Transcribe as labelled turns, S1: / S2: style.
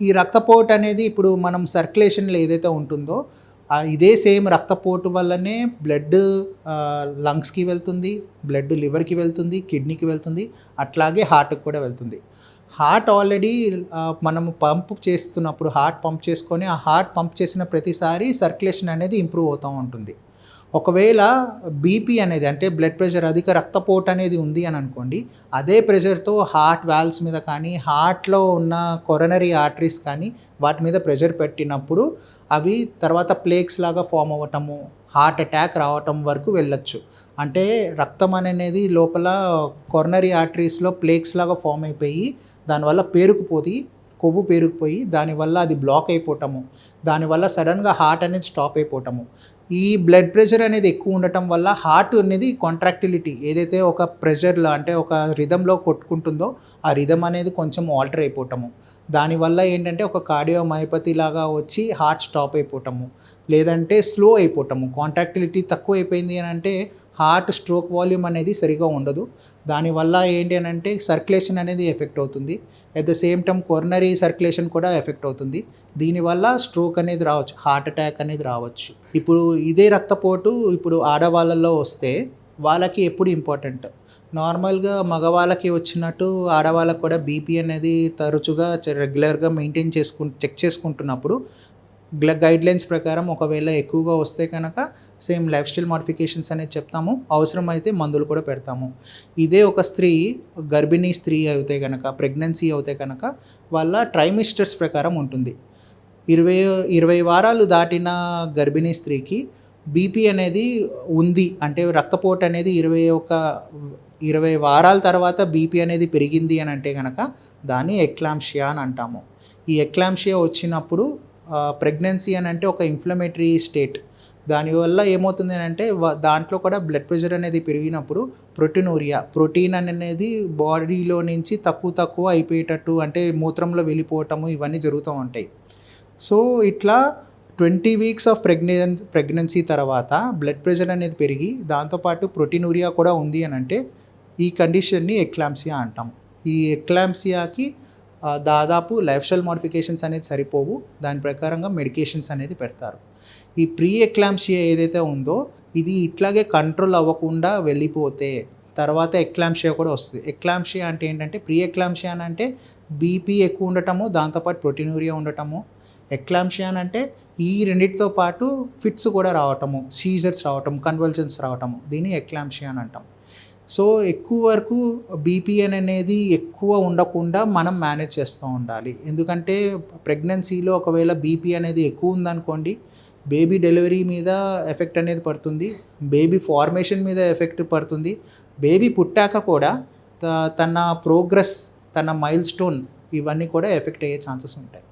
S1: ఈ రక్తపోటు అనేది ఇప్పుడు మనం సర్క్యులేషన్లో ఏదైతే ఉంటుందో ఇదే సేమ్ రక్తపోటు వల్లనే బ్లడ్ లంగ్స్కి వెళ్తుంది, బ్లడ్ లివర్కి వెళ్తుంది, కిడ్నీకి వెళ్తుంది, అట్లాగే హార్ట్కి కూడా వెళ్తుంది. హార్ట్ ఆల్రెడీ మనము పంప్ చేస్తున్నప్పుడు హార్ట్ పంప్ చేసుకొని ఆ హార్ట్ పంప్ చేసిన ప్రతిసారి సర్క్యులేషన్ అనేది ఇంప్రూవ్ అవుతూ ఉంటుంది. ఒకవేళ బీపీ అనేది అంటే బ్లడ్ ప్రెషర్ అధిక రక్తపోటు అనేది ఉంది అని అనుకోండి, అదే ప్రెషర్తో హార్ట్ వాల్వ్స్ మీద కానీ హార్ట్లో ఉన్న కొరనరీ ఆర్టరీస్ కానీ వాటి మీద ప్రెషర్ పెట్టినప్పుడు అవి తర్వాత ప్లేక్స్ లాగా ఫామ్ అవ్వటము, హార్ట్ అటాక్ రావటం వరకు వెళ్ళొచ్చు. అంటే రక్తం అనేది లోపల కొరనరీ ఆర్టరీస్లో ప్లేక్స్ లాగా ఫామ్ అయిపోయి దానివల్ల కొవ్వు పేరుకుపోయి దానివల్ల అది బ్లాక్ అయిపోవటము, దానివల్ల సడన్గా హార్ట్ అనేది స్టాప్ అయిపోవటము. ఈ బ్లడ్ ప్రెషర్ అనేది ఎక్కువ ఉండటం వల్ల హార్ట్ అనేది కాంట్రాక్టిలిటీ ఏదైతే ఒక ప్రెషర్లో అంటే ఒక రిథంలో కొట్టుకుంటుందో ఆ రిథం అనేది కొంచెం ఆల్టర్ అయిపోవటము, దానివల్ల ఏంటంటే ఒక కార్డియోమయోపతి లాగా వచ్చి హార్ట్ స్టాప్ అయిపోవటము, లేదంటే స్లో అయిపోవటము. కాంట్రాక్టిలిటీ తక్కువ అయిపోయింది అని అంటే హార్ట్ స్ట్రోక్ వాల్యూమ్ అనేది సరిగా ఉండదు. దానివల్ల ఏంటి అని అంటే సర్క్యులేషన్ అనేది ఎఫెక్ట్ అవుతుంది. At the same time coronary circulation కూడా ఎఫెక్ట్ అవుతుంది. దీనివల్ల స్ట్రోక్ అనేది రావచ్చు, హార్ట్ అటాక్ అనేది రావచ్చు. ఇప్పుడు ఇదే రక్తపోటు ఇప్పుడు ఆడవాళ్ళలో వస్తే వాళ్ళకి ఎప్పుడు ఇంపార్టెంట్, నార్మల్గా మగవాళ్ళకి వచ్చినట్టు ఆడవాళ్ళకు కూడా బీపీ అనేది తరచుగా రెగ్యులర్గా చెక్ చేసుకుంటున్నప్పుడు గైడ్లైన్స్ ప్రకారం ఒకవేళ ఎక్కువగా వస్తే కనుక సేమ్ లైఫ్ స్టైల్ మోడిఫికేషన్స్ అనేది చెప్తాము, అవసరమైతే మందులు కూడా పెడతాము. ఇదే ఒక స్త్రీ గర్భిణీ స్త్రీ అయితే కనుక ప్రెగ్నెన్సీ అయితే కనుక వాళ్ళ ట్రైమిస్టర్స్ ప్రకారం ఉంటుంది. 20 వారాలు దాటిన గర్భిణీ స్త్రీకి బీపీ అనేది ఉంది అంటే రక్తపోటు అనేది 20 వారాల తర్వాత బీపీ అనేది పెరిగింది అని అంటే కనుక దాన్ని ఎక్లాంప్షియా అని అంటాము. ఈ ఎక్లాంప్షియా వచ్చినప్పుడు ప్రెగ్నెన్సీ అని అంటే ఒక ఇన్ఫ్లమేటరీ స్టేట్, దానివల్ల ఏమవుతుంది అని అంటే దాంట్లో కూడా బ్లడ్ ప్రెషర్ అనేది పెరిగినప్పుడు ప్రోటీన్ అనేది బాడీలో నుంచి తక్కువ అయిపోయేటట్టు అంటే మూత్రంలో వెళ్ళిపోవటము ఇవన్నీ జరుగుతూ ఉంటాయి. సో ఇట్లా 20 వీక్స్ ఆఫ్ ప్రెగ్నెన్సీ తర్వాత బ్లడ్ ప్రెషర్ అనేది పెరిగి దాంతోపాటు ప్రోటీనూరియా కూడా ఉంది అని అంటే ఈ కండిషన్ని ఎక్లాంప్సియా అంటాం. ఈ ఎక్లాంప్సియాకి దాదాపు లైఫ్ స్టైల్ మోడిఫికేషన్స్ అనేది సరిపోవు, దాని ప్రకారంగా మెడికేషన్స్ అనేది పెడతారు. ఈ ప్రీ ఎక్లాంప్సియా ఏదైతే ఉందో ఇది ఇట్లాగే కంట్రోల్ అవ్వకుండా వెళ్ళిపోతే తర్వాత ఎక్లాంప్సియా కూడా వస్తుంది. ఎక్లాంప్సియా అంటే ఏంటంటే ప్రీ ఎక్లాంప్సియా అంటే బీపీ ఎక్కువ ఉండటము, దాంతోపాటు ప్రోటీనూరియా ఉండటము. ఎక్లాంప్సియా అంటే ఈ రెండింటితో పాటు ఫిట్స్ కూడా రావటము, సీజర్స్ రావటం, కన్వల్జన్స్ రావటము, దీన్ని ఎక్లాంప్సియా అని అంటాం. సో ఎక్కువ వరకు బీపీ అనేది ఎక్కువ ఉండకుండా మనం మేనేజ్ చేస్తూ ఉండాలి. ఎందుకంటే ప్రెగ్నెన్సీలో ఒకవేళ బీపీ అనేది ఎక్కువ ఉందనుకోండి బేబీ డెలివరీ మీద ఎఫెక్ట్ అనేది పడుతుంది, బేబీ ఫార్మేషన్ మీద ఎఫెక్ట్ పడుతుంది, బేబీ పుట్టాక కూడా తన ప్రోగ్రెస్, తన మైల్ స్టోన్ ఇవన్నీ కూడా ఎఫెక్ట్ అయ్యే ఛాన్సెస్ ఉంటాయి.